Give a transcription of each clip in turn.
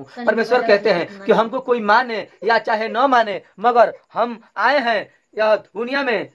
हूँ। परमेश्वर कहते हैं कि हमको कोई माने या चाहे न माने, मगर हम आए हैं यह दुनिया में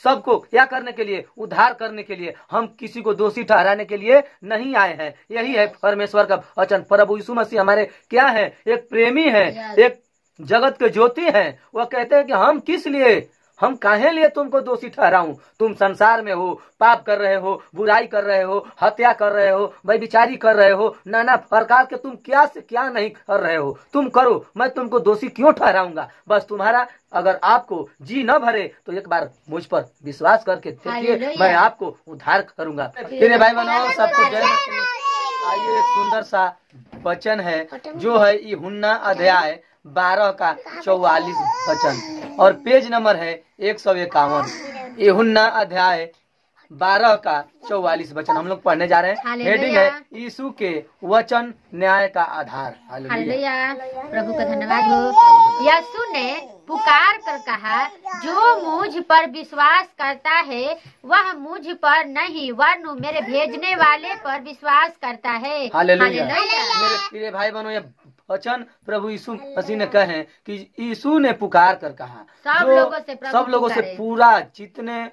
सबको क्या करने के लिए, उद्धार करने के लिए। हम किसी को दोषी ठहराने के लिए नहीं आए हैं। यही है परमेश्वर का वचन। प्रभु यीशु मसीह हमारे क्या है, एक प्रेमी है, एक जगत के ज्योति है। वह कहते हैं कि हम किस लिए, हम काहे लिए तुमको दोषी ठहराऊं। तुम संसार में हो, पाप कर रहे हो, बुराई कर रहे हो, हत्या कर रहे हो, व्यभिचारी कर रहे हो, नाना प्रकार के तुम क्या से क्या नहीं कर रहे हो, तुम करो, मैं तुमको दोषी क्यों ठहराऊंगा। बस तुम्हारा अगर आपको जी न भरे तो एक बार मुझ पर विश्वास करके देखिए, मैं आपको उद्धार करूंगा। मेरे भाई बहनों, सबको जय मसीह। आइए, एक सुंदर सा वचन है जो है यूहन्ना अध्याय 12 का 44 वचन और पेज नंबर है 151। यूहन्ना अध्याय 12 का 44 वचन हम लोग पढ़ने जा रहे हैं। हेडिंग है यीशु के वचन न्याय का आधार। हालेलुया, प्रभु का धन्यवाद हो। यीशु ने पुकार कर कहा, जो मुझ पर विश्वास करता है वह मुझ पर नहीं वरन मेरे भेजने वाले पर विश्वास करता है। हालेलुया। मेरे प्रिय भाई बहनों, ये वचन प्रभु यीशु मसीह ने कहे कि यीशु ने पुकार कर कहा, सब लोगों से पूरा जितने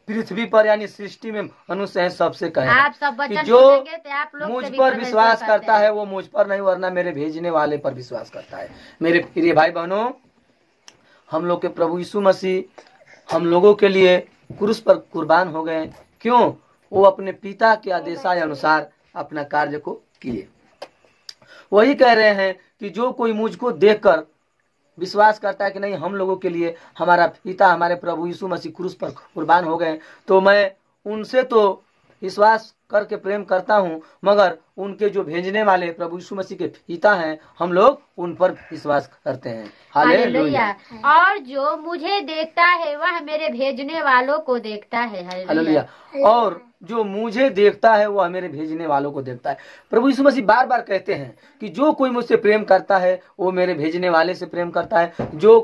पृथ्वी पर यानी सृष्टि में मनुष्य है सबसे कहे आप सब कि जो मुझ पर विश्वास करता है वो मुझ पर नहीं वरना मेरे भेजने वाले पर विश्वास करता है। मेरे प्रिय भाई बहनों, हम लोग के प्रभु यीशु मसीह हम लोगों के लिए क्रूस पर कुर्बान हो गए। क्यों? वो अपने पिता के आदेशाय अनुसार अपना कार्य को किए। वही कह रहे हैं कि जो कोई मुझको देखकर विश्वास करता है कि नहीं, हम लोगों के लिए हमारा पिता हमारे प्रभु यीशु मसीह क्रूस पर कुर्बान हो गए, तो मैं उनसे तो विश्वास करके प्रेम करता हूँ, मगर उनके जो भेजने वाले प्रभु यीशु मसीह के पिता हैं, हम लोग उन पर विश्वास करते हैं। हालेलुया। और जो मुझे देखता है वह मेरे भेजने वालों को देखता है। हालेलुया। और जो मुझे देखता है वह मेरे भेजने वालों को देखता है। प्रभु यीशु मसीह बार बार कहते हैं कि जो कोई मुझसे प्रेम करता है वो मेरे भेजने वाले से प्रेम करता है। जो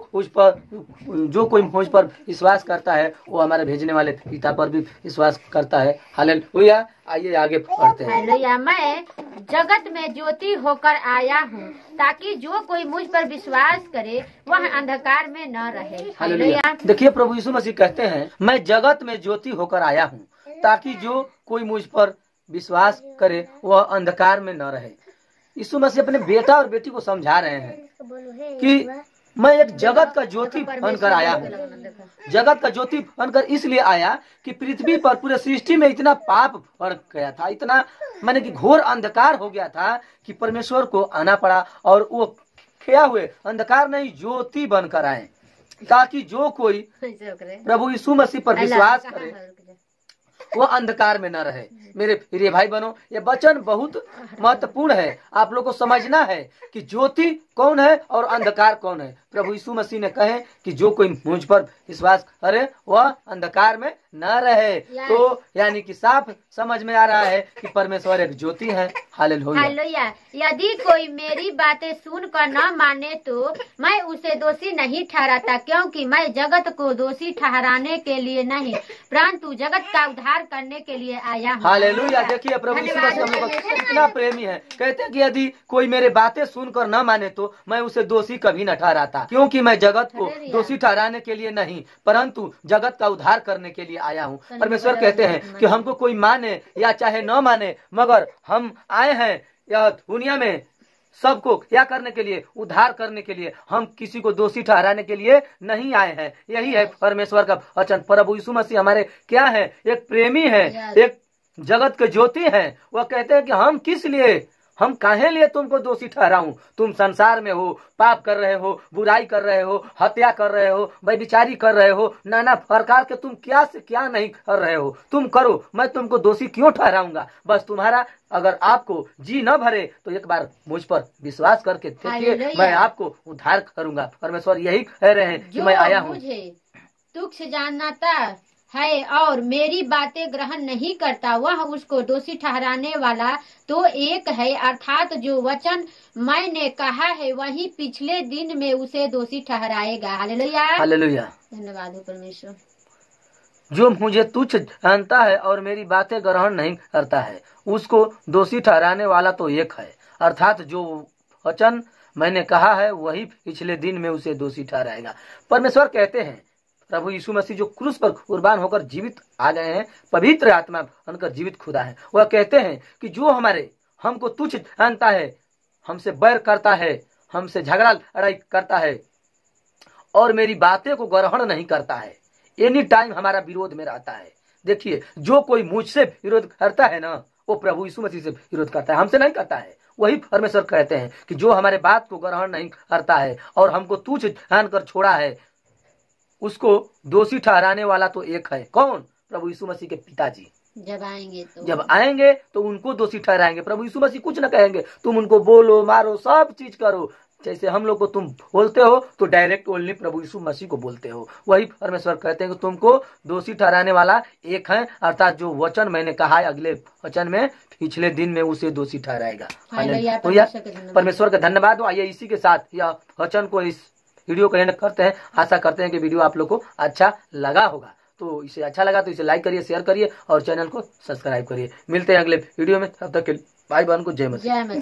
कोई मुझ पर विश्वास करता है वो हमारे भेजने वाले पिता पर भी विश्वास करता है। हालेलुया। आइए आगे पढ़ते हैं। हालेलुया। मैं जगत में ज्योति होकर आया हूँ ताकि जो कोई मुझ पर विश्वास करे वह अंधकार में न रहे। हालेलुया। देखिए, प्रभु यीशु मसीह कहते हैं, मैं जगत में ज्योति होकर आया हूँ ताकि जो कोई मुझ पर विश्वास करे वह अंधकार में न रहे। यीशु मसीह अपने बेटा और बेटी को समझा रहे हैं कि मैं एक जगत का ज्योति बनकर आया हूँ। जगत का ज्योति बनकर इसलिए आया कि पृथ्वी पर पूरे सृष्टि में इतना पाप बढ़ गया था, इतना माने कि घोर अंधकार हो गया था कि परमेश्वर को आना पड़ा और वो क्या हुए, अंधकार नहीं ज्योति बनकर आए ताकि जो कोई प्रभु यीशु मसीह पर विश्वास करे वो अंधकार में न रहे। मेरे प्रिय भाई बहनों, ये वचन बहुत महत्वपूर्ण है। आप लोग को समझना है कि ज्योति कौन है और अंधकार कौन है। प्रभु यीशु मसीह ने कहे कि जो कोई मुझ पर विश्वास करे वह अंधकार में न रहे। तो यानी कि साफ समझ में आ रहा है कि परमेश्वर एक ज्योति है। हालेलुया। यदि कोई मेरी बातें सुनकर न माने तो मैं उसे दोषी नहीं ठहराता, क्योंकि मैं जगत को दोषी ठहराने के लिए नहीं परंतु जगत का उद्धार करने के लिए आया हूँ। हालेलुया। देखिए, प्रभु यीशु मसीह हम लोग इतना प्रेमी है। कहते हैं कि यदि कोई मेरे बातें सुनकर न माने तो मैं उसे दोषी कभी न ठहराता, क्योंकि मैं जगत को दोषी ठहराने के लिए नहीं परंतु जगत का उद्धार करने के लिए आया हूँ। परमेश्वर कहते हैं कि हमको कोई माने या चाहे न माने, मगर हम आए हैं यह दुनिया में सबको क्या करने के लिए, उद्धार करने के लिए। हम किसी को दोषी ठहराने के लिए नहीं आए हैं। यही है परमेश्वर का वचन। प्रभु यीशु मसीह हमारे क्या है, एक प्रेमी है, एक जगत के ज्योति है। वह कहते हैं कि हम किस लिए, हम काहे लिए तुमको दोषी ठहराऊं। तुम संसार में हो, पाप कर रहे हो, बुराई कर रहे हो, हत्या कर रहे हो, व्यभिचारी कर रहे हो, नाना प्रकार के तुम क्या से क्या नहीं कर रहे हो, तुम करो, मैं तुमको दोषी क्यों ठहराऊंगा। बस तुम्हारा अगर आपको जी न भरे तो एक बार मुझ पर विश्वास करके देखिए, मैं आपको उद्धार करूंगा। परमेश्वर यही कह रहे हैं कि मैं आया हूँ। तुच्छ जानता है और मेरी बातें ग्रहण नहीं करता वह उसको दोषी ठहराने वाला तो एक है, अर्थात जो वचन मैंने कहा है वही पिछले दिन में उसे दोषी ठहराएगा। हालेलुया। हालेलुया। धन्यवाद हो परमेश्वर। जो मुझे तुच्छ जानता है और मेरी बातें ग्रहण नहीं करता है उसको दोषी ठहराने वाला तो एक है, अर्थात जो वचन मैंने कहा है वही पिछले दिन में उसे दोषी ठहराएगा। परमेश्वर कहते हैं, प्रभु यीशु मसीह जो क्रूस पर कुर्बान होकर जीवित आ गए हैं, पवित्र आत्मा बनकर जीवित खुदा है, वह कहते हैं कि जो हमको तुच्छ जानता है, हमसे बैर करता है, हमसे झगड़ा लड़ाई करता है और मेरी बातें को ग्रहण नहीं करता है, एनी टाइम हमारा विरोध में रहता है। देखिए, जो कोई मुझसे विरोध करता है ना, वो प्रभु यीशु मसीह से विरोध करता है, हमसे नहीं करता है। वही परमेश्वर कहते हैं कि जो हमारे बात को ग्रहण नहीं करता है और हमको तुच्छ जानकर छोड़ा है, उसको दोषी ठहराने वाला तो एक है। कौन? प्रभु यीशु मसीह के पिताजी। जब आएंगे तो उनको दोषी ठहराएंगे। प्रभु यीशु मसीह कुछ न कहेंगे, तुम उनको बोलो, मारो, सब चीज करो। जैसे हम लोग को तुम बोलते हो तो डायरेक्ट ओनली प्रभु यीशु मसीह को बोलते हो। वही परमेश्वर कहते हैं कि तुमको दोषी ठहराने वाला एक है, अर्थात जो वचन मैंने कहा है अगले वचन में, पिछले दिन में उसे दोषी ठहराएगा। परमेश्वर का धन्यवाद हो। आइए इसी के साथ यह वचन को, इस वीडियो को एंड करते हैं। आशा करते हैं कि वीडियो आप लोग को अच्छा लगा होगा। तो इसे अच्छा लगा तो इसे लाइक करिए, शेयर करिए और चैनल को सब्सक्राइब करिए। मिलते हैं अगले वीडियो में, तब तक के भाई बहन को जय मसीह।